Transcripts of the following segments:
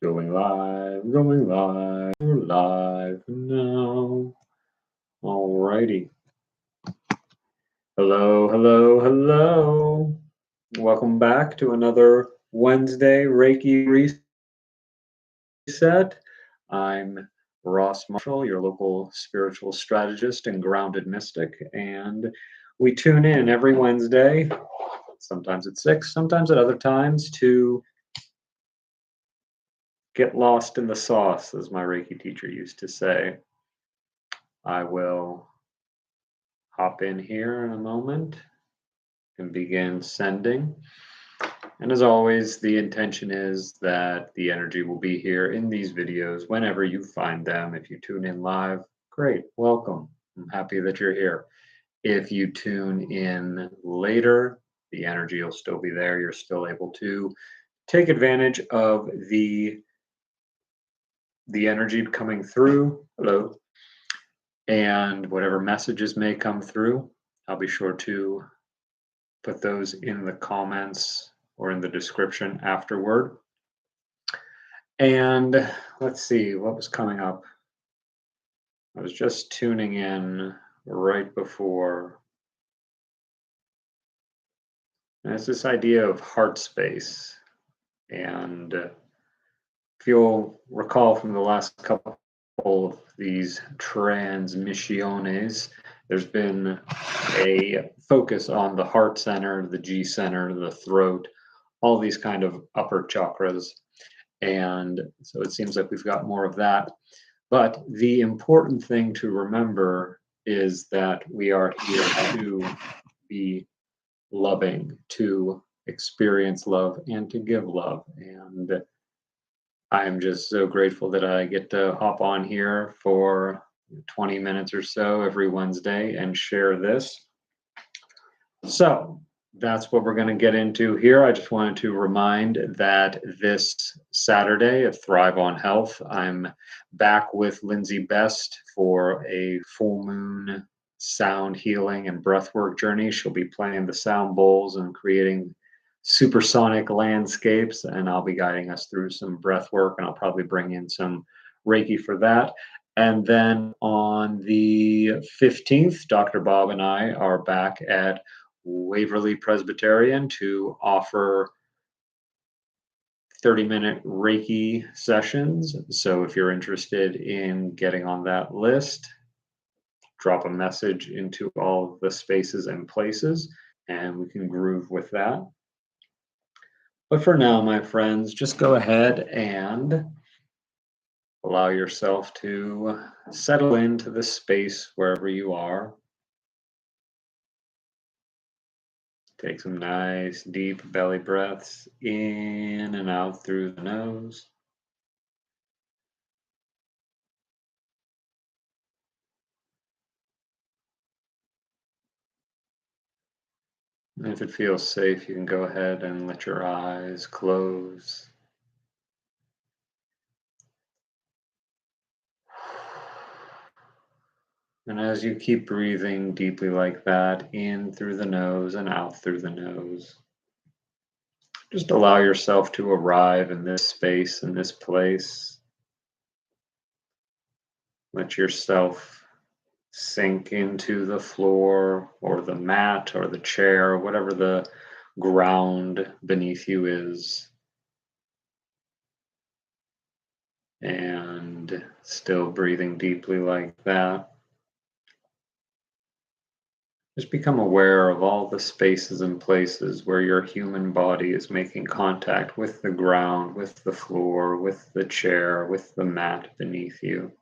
Going live, we're live now. Alrighty. Hello, hello, hello. Welcome back to another Wednesday Reiki Reset. I'm Ross Marshall, your local spiritual strategist and grounded mystic, and we tune in every Wednesday, sometimes at 6, sometimes at other times, to get lost in the sauce, as my Reiki teacher used to say. I will hop in here in a moment and begin sending. And as always, the intention is that the energy will be here in these videos whenever you find them. If you tune in live, great, welcome. I'm happy that you're here. If you tune in later, the energy will still be there. You're still able to take advantage of the energy coming through. Hello. And whatever messages may come through, I'll be sure to put those in the comments or in the description afterward. And let's see what was coming up. I was just tuning in right before. And it's this idea of heart space. And if you'll recall from the last couple of these transmissiones, there's been a focus on the heart center, the G center, the throat, all these kind of upper chakras. And so it seems like we've got more of that. But the important thing to remember is that we are here to be loving, to experience love, and to give love. And I'm just so grateful that I get to hop on here for 20 minutes or so every Wednesday and share this. So that's what we're going to get into here. I just wanted to remind that this Saturday at Thrive on Health, I'm back with Lindsay Best for a full moon sound healing and breathwork journey. She'll be playing the sound bowls and creating supersonic landscapes, and I'll be guiding us through some breath work, and I'll probably bring in some Reiki for that. And then on the 15th, Dr. Bob and I are back at Waverly Presbyterian to offer 30-minute Reiki sessions. So if you're interested in getting on that list, drop a message into all the spaces and places, and we can groove with that. But for now, my friends, just go ahead and allow yourself to settle into the space wherever you are. Take some nice deep belly breaths in and out through the nose. And if it feels safe, you can go ahead and let your eyes close. And as you keep breathing deeply like that, in through the nose and out through the nose, just allow yourself to arrive in this space, in this place. Let yourself sink into the floor or the mat or the chair, whatever the ground beneath you is. And still breathing deeply like that. Just become aware of all the spaces and places where your human body is making contact with the ground, with the floor, with the chair, with the mat beneath you.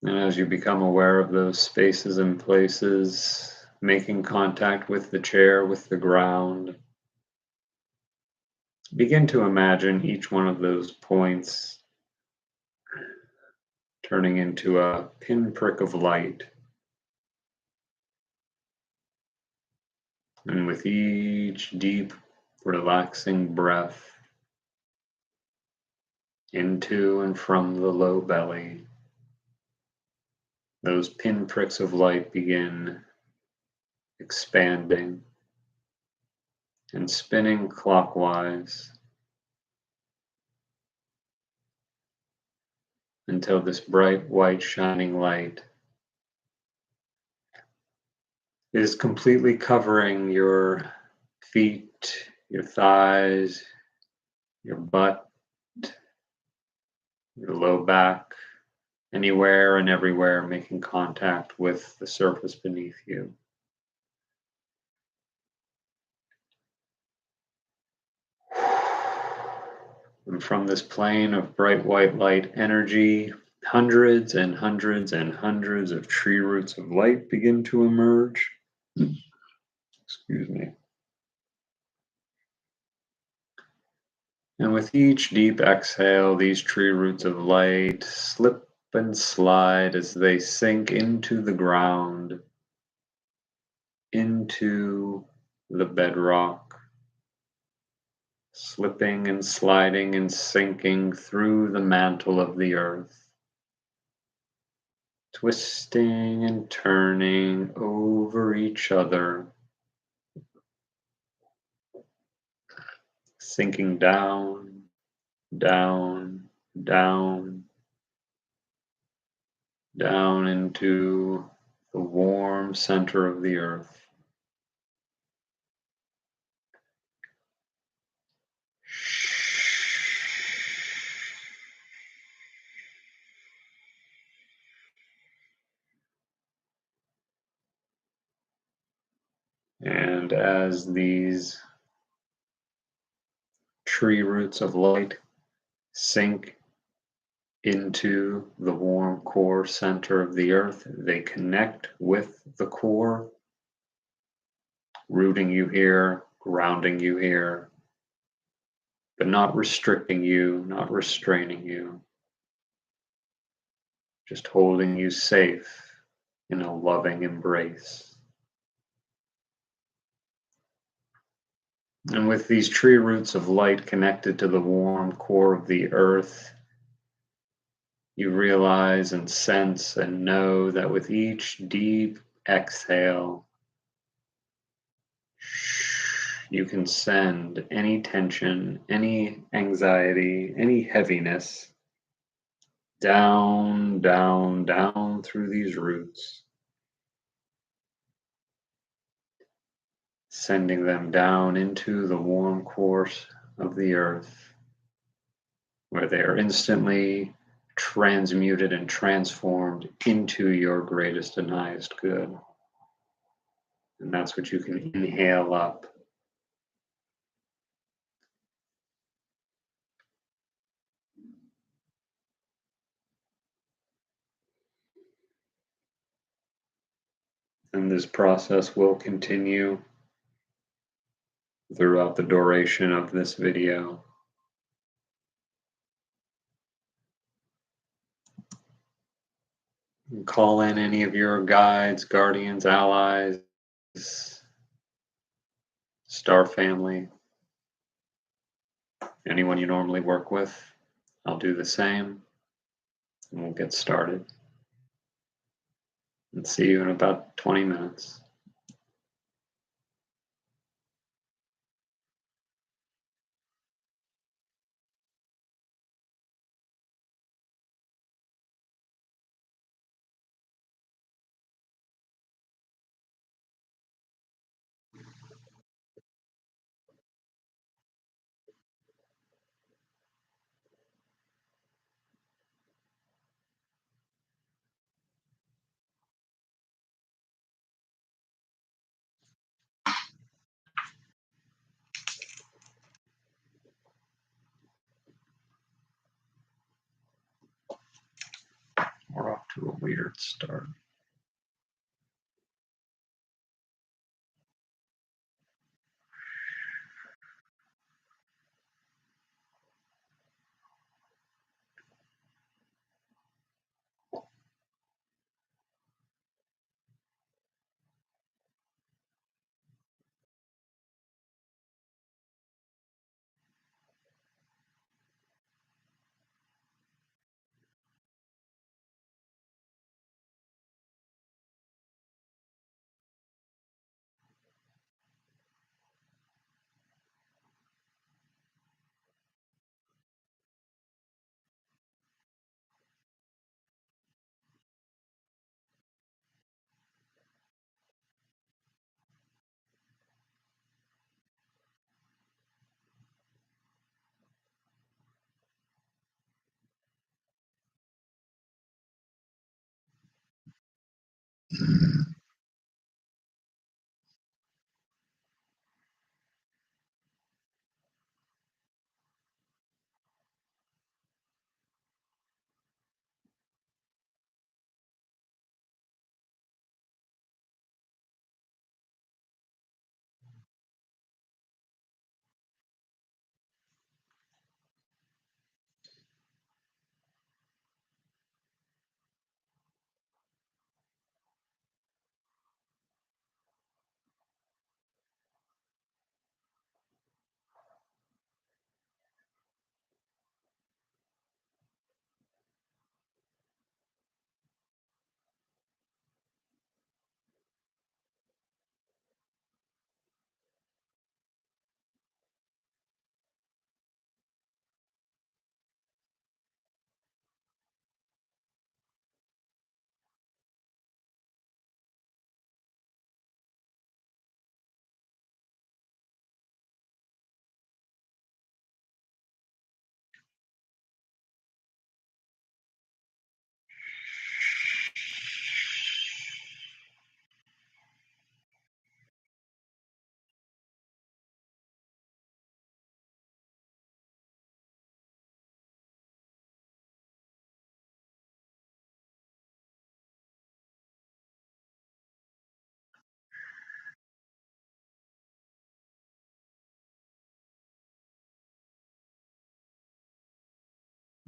And as you become aware of those spaces and places, making contact with the chair, with the ground, Begin to imagine each one of those points turning into a pinprick of light. And with each deep, relaxing breath into and from the low belly, those pinpricks of light begin expanding and spinning clockwise until this bright, white, shining light is completely covering your feet, your thighs, your butt, your low back, anywhere and everywhere making contact with the surface beneath you. And from this plane of bright white light energy, hundreds and hundreds and hundreds of tree roots of light begin to emerge. Excuse me. And with each deep exhale, these tree roots of light slip and slide as they sink into the ground, into the bedrock, slipping and sliding and sinking through the mantle of the earth, twisting and turning over each other, sinking down, down, down, down into the warm center of the earth. And as these tree roots of light sink into the warm core center of the earth, they connect with the core, rooting you here, grounding you here, but not restricting you, not restraining you, just holding you safe in a loving embrace. And with these tree roots of light connected to the warm core of the earth, you realize and sense and know that with each deep exhale, you can send any tension, any anxiety, any heaviness down, down, down through these roots, sending them down into the warm core of the earth, where they are instantly transmuted and transformed into your greatest and highest good. And that's what you can inhale up. And this process will continue throughout the duration of this video. Call in any of your guides, guardians, allies, star family, anyone you normally work with. I'll do the same, and we'll get started. And see you in about 20 minutes. We're off to a weird start.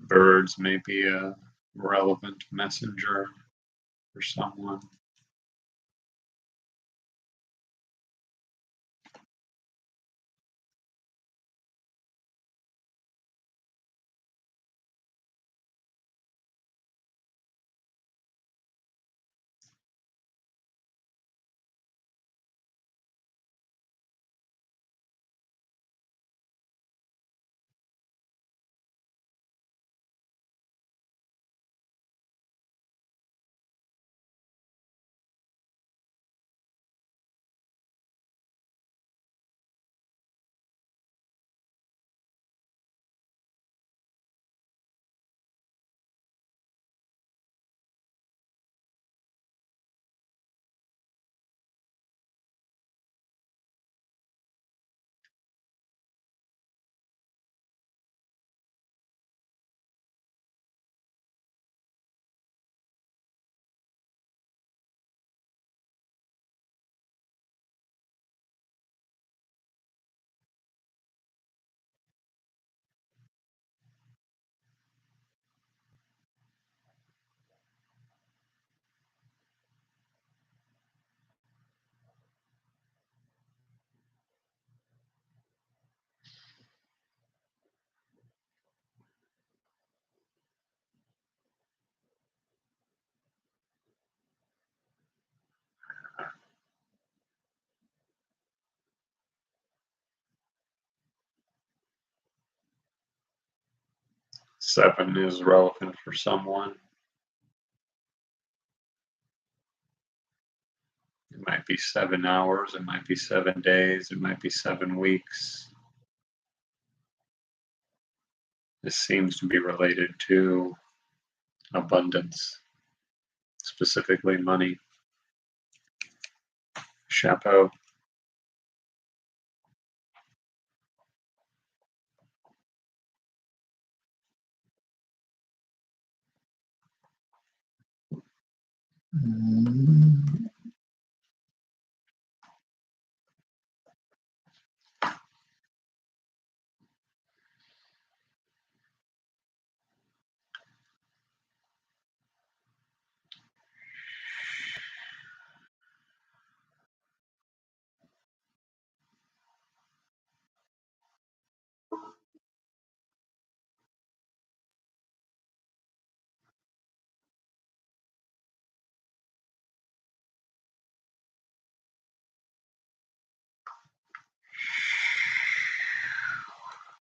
Birds may be a relevant messenger for someone. Seven is relevant for someone. It might be 7 hours, it might be 7 days, it might be 7 weeks. This seems to be related to abundance, specifically money. Chapeau.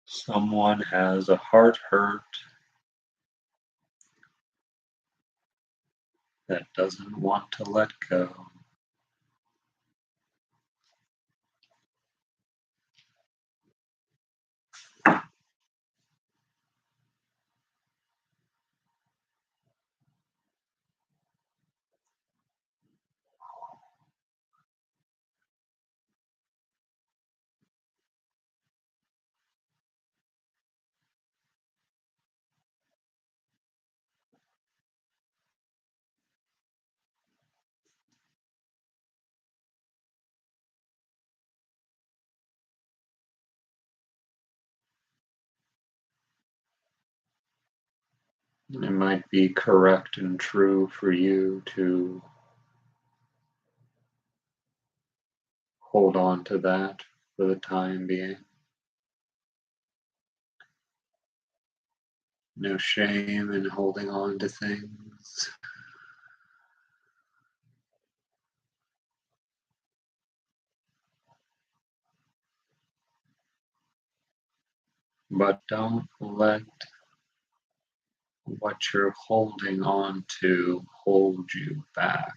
Someone has a heart hurt that doesn't want to let go. It might be correct and true for you to hold on to that for the time being. No shame in holding on to things. But don't let what you're holding on to hold you back.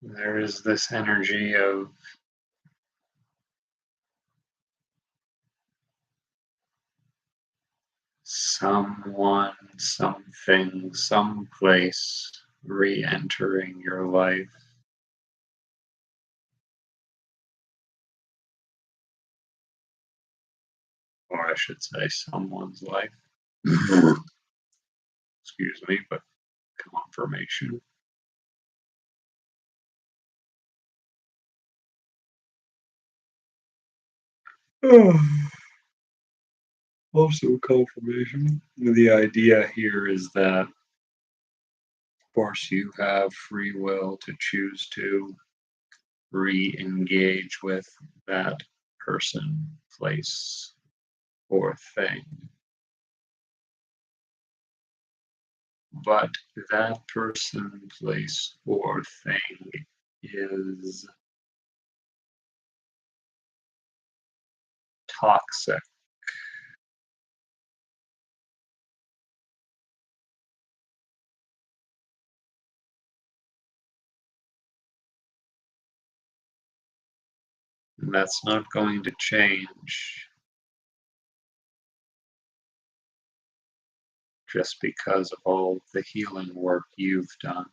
There is this energy of someone, something, someplace re-entering your life. Or I should say someone's life. Excuse me, but confirmation. Also confirmation. The idea here is that, of course, you have free will to choose to re-engage with that person, place, or thing. But that person, place, or thing is toxic. And that's not going to change just because of all the healing work you've done.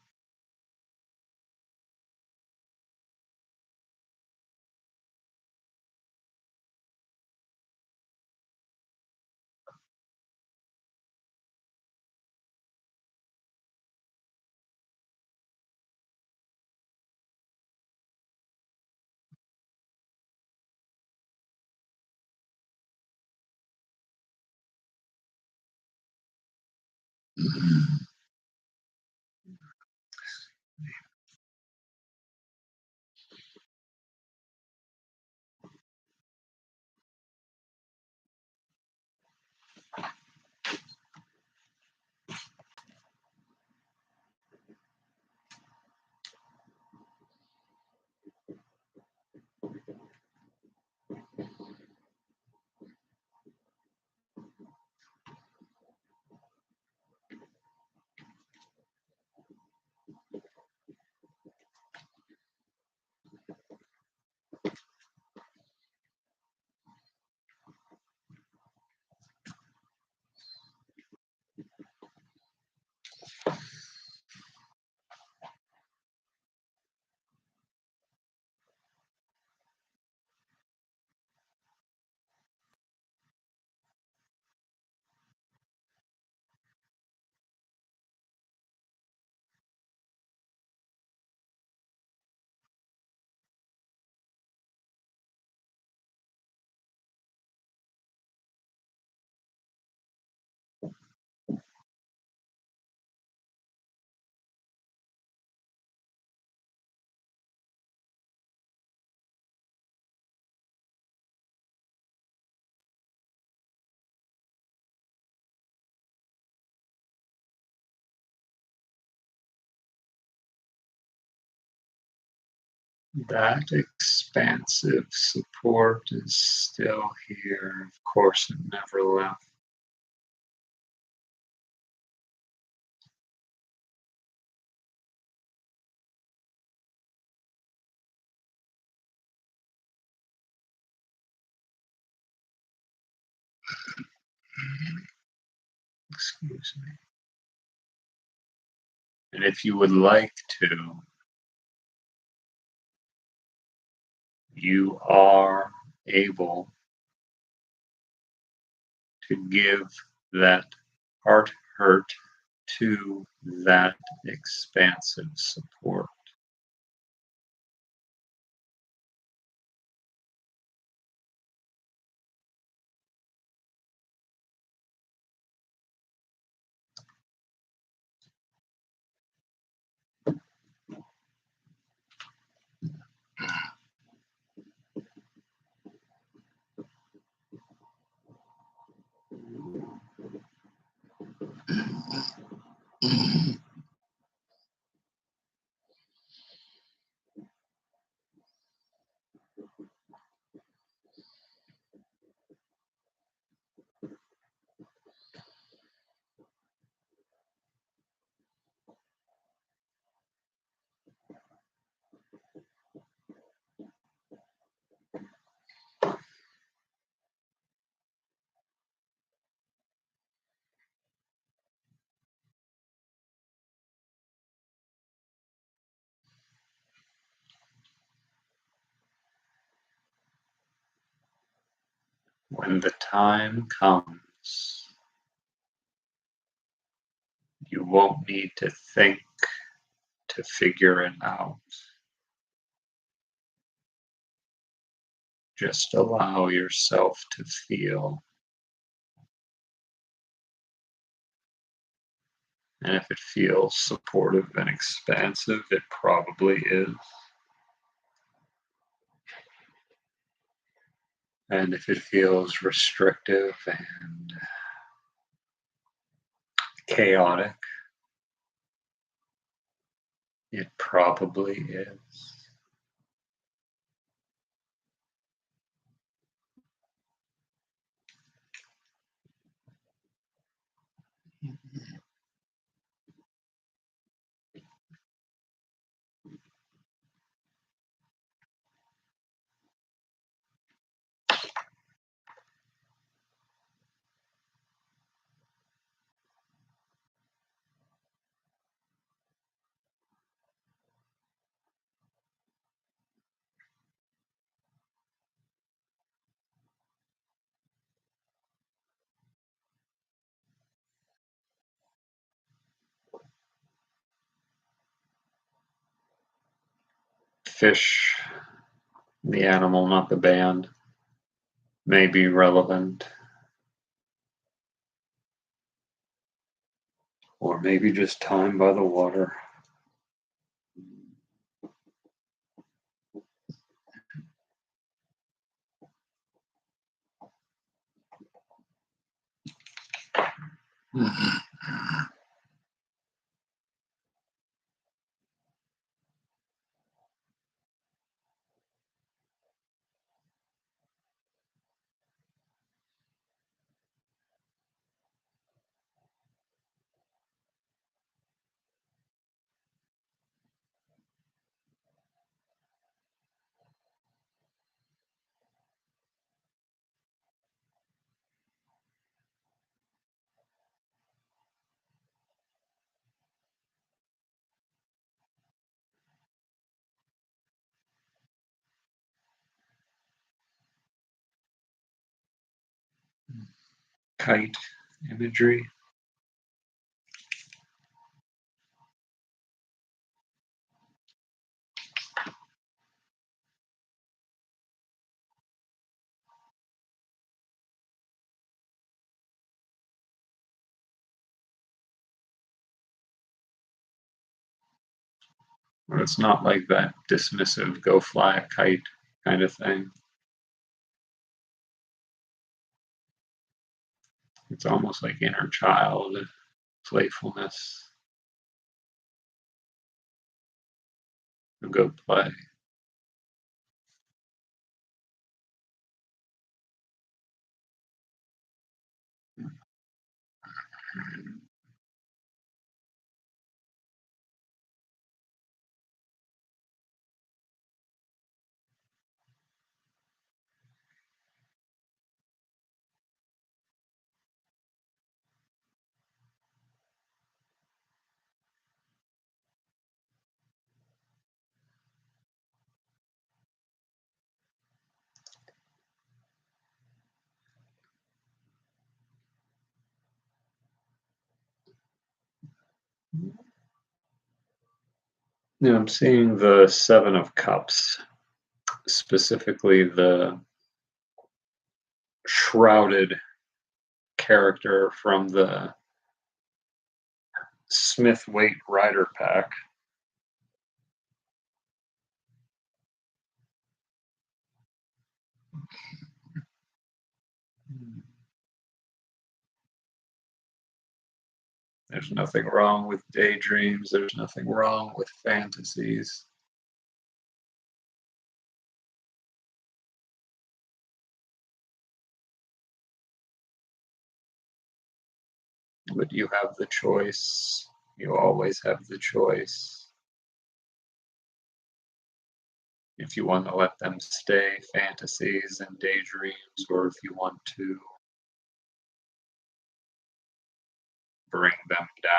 That expansive support is still here. Of course, it never left. Excuse me. And if you would like to, you are able to give that heart hurt to that expansive support. When the time comes, you won't need to think to figure it out. Just allow yourself to feel. And if it feels supportive and expansive, it probably is. And if it feels restrictive and chaotic, it probably is. Fish, the animal, not the band, may be relevant. Or maybe just time by the water. Kite imagery. But it's not like that dismissive, go fly a kite kind of thing. It's almost like inner child playfulness. Go play. Now I'm seeing the Seven of Cups, specifically the shrouded character from the Smith-Waite Rider pack. There's nothing wrong with daydreams. There's nothing wrong with fantasies. But you have the choice. You always have the choice. If you want to let them stay fantasies and daydreams, or if you want to bring them down,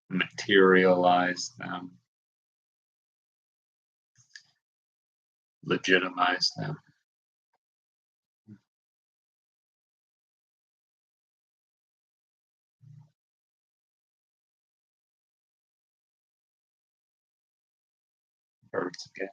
materialize them, legitimize them. Birds again.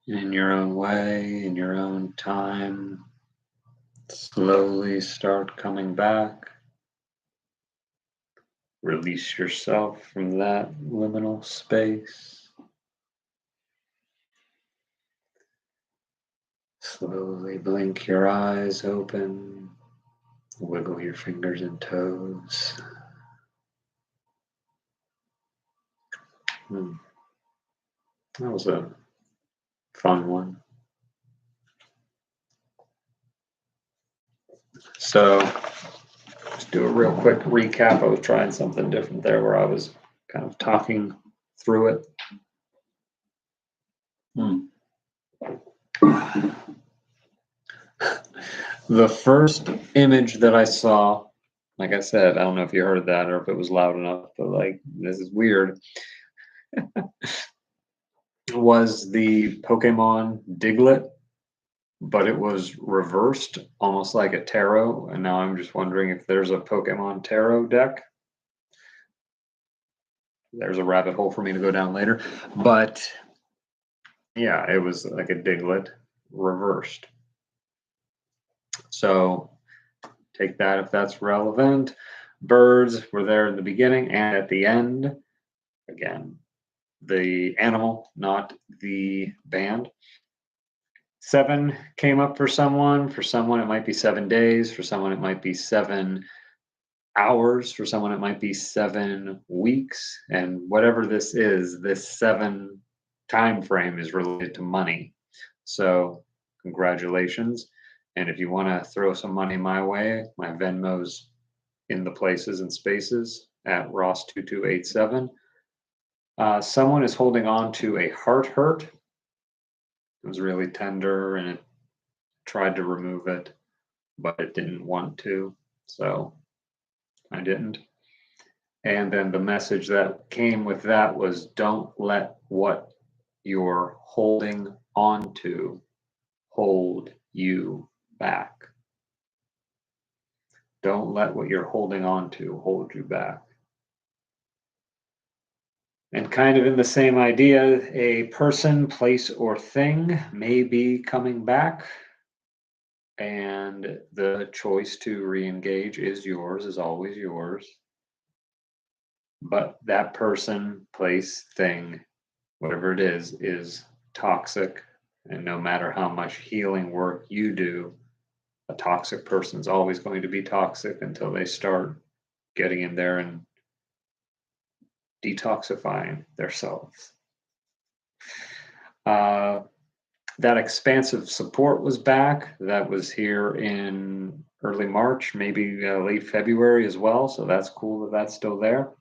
In your own way, in your own time, slowly start coming back. Release yourself from that liminal space. Slowly blink your eyes open. Wiggle your fingers and toes. That was a fun one. So, just do a real quick recap. I was trying something different there where I was kind of talking through it. The first image that I saw, like I said, I don't know if you heard that or if it was loud enough, but like, this is weird, was the Pokemon Diglett, but it was reversed, almost like a tarot. And now I'm just wondering if there's a Pokemon tarot deck. There's a rabbit hole for me to go down later. But yeah, it was like a Diglett reversed. So take that if that's relevant. Birds were there in the beginning and at the end. Again, the animal, not the band. 7 came up for someone. For someone, it might be 7 days. For someone, it might be 7 hours. For someone, it might be 7 weeks. And whatever this is, this 7 time frame is related to money. So congratulations. And if you want to throw some money my way, my Venmo's in the places and spaces at Ross2287. Someone is holding on to a heart hurt. It was really tender and it tried to remove it, but it didn't want to. So I didn't. And then the message that came with that was, don't let what you're holding on to hold you back. Don't let what you're holding on to hold you back. And kind of in the same idea, a person, place, or thing may be coming back, and the choice to re-engage is yours, is always yours. But that person, place, thing, whatever it is toxic. And no matter how much healing work you do, a toxic person is always going to be toxic until they start getting in there and detoxifying themselves. That expansive support was back. That was here in early March, maybe late February as well. So that's cool that that's still there.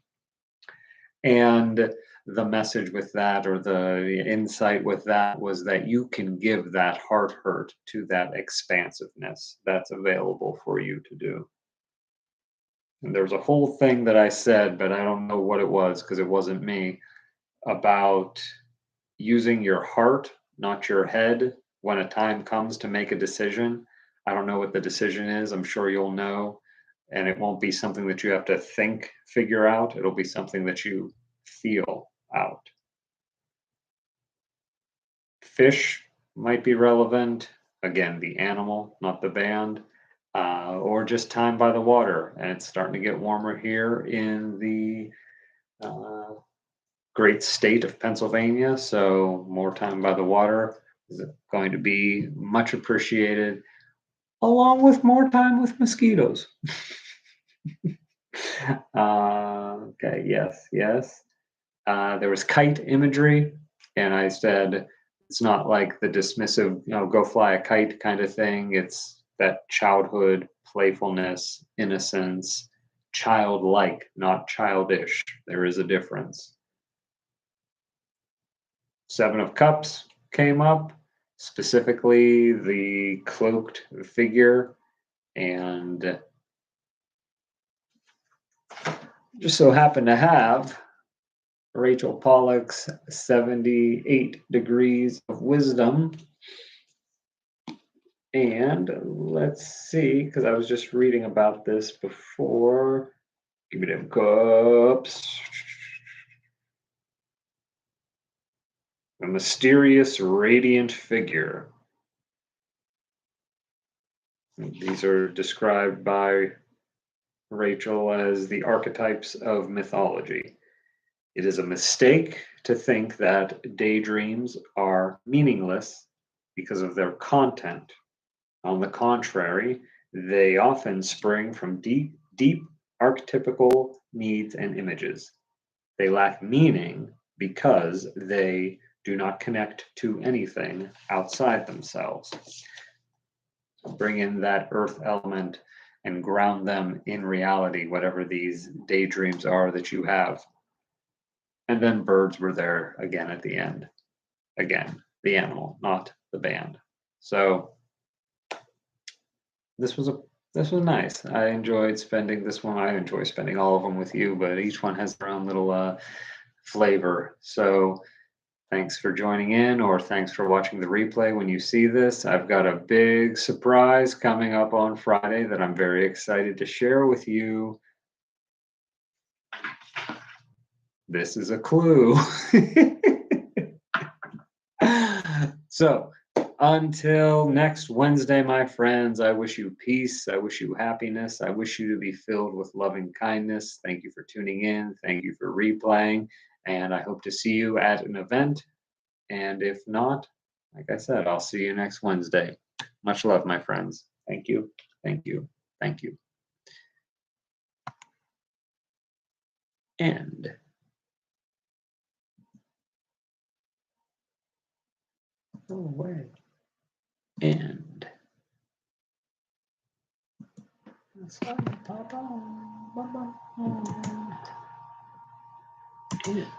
And the message with that, or the insight with that, was that you can give that heart hurt to that expansiveness that's available for you to do. And there's a whole thing that I said, but I don't know what it was because it wasn't me, about using your heart, not your head, when a time comes to make a decision. I don't know what the decision is. I'm sure you'll know. And it won't be something that you have to figure out. It'll be something that you feel out. Fish might be relevant. Again, the animal, not the band. Or just time by the water. And it's starting to get warmer here in the great state of Pennsylvania. So more time by the water is going to be much appreciated, along with more time with mosquitoes. Okay, yes. There was kite imagery, and I said it's not like the dismissive, go fly a kite kind of thing. It's that childhood, playfulness, innocence, childlike, not childish. There is a difference. Seven of Cups came up, specifically the cloaked figure, and just so happened to have Rachel Pollack's 78 Degrees of Wisdom. And let's see, because I was just reading about this before. Give me them cups. A mysterious, radiant figure. These are described by Rachel as the archetypes of mythology. It is a mistake to think that daydreams are meaningless because of their content. On the contrary, they often spring from deep archetypical needs and images. They lack meaning because they do not connect to anything outside themselves. Bring in that earth element and ground them in reality, whatever these daydreams are that you have. And then birds were there again at the end. Again, the animal, not the band. So this was nice. I enjoyed spending this one. I enjoy spending all of them with you, but each one has their own little flavor. So thanks for joining in, or thanks for watching the replay when you see this. I've got a big surprise coming up on Friday that I'm very excited to share with you. This is a clue. So until next Wednesday, my friends, I wish you peace. I wish you happiness. I wish you to be filled with loving kindness. Thank you for tuning in. Thank you for replaying. And I hope to see you at an event. And if not, like I said, I'll see you next Wednesday. Much love, my friends. Thank you. Thank you. Thank you. And go away. And And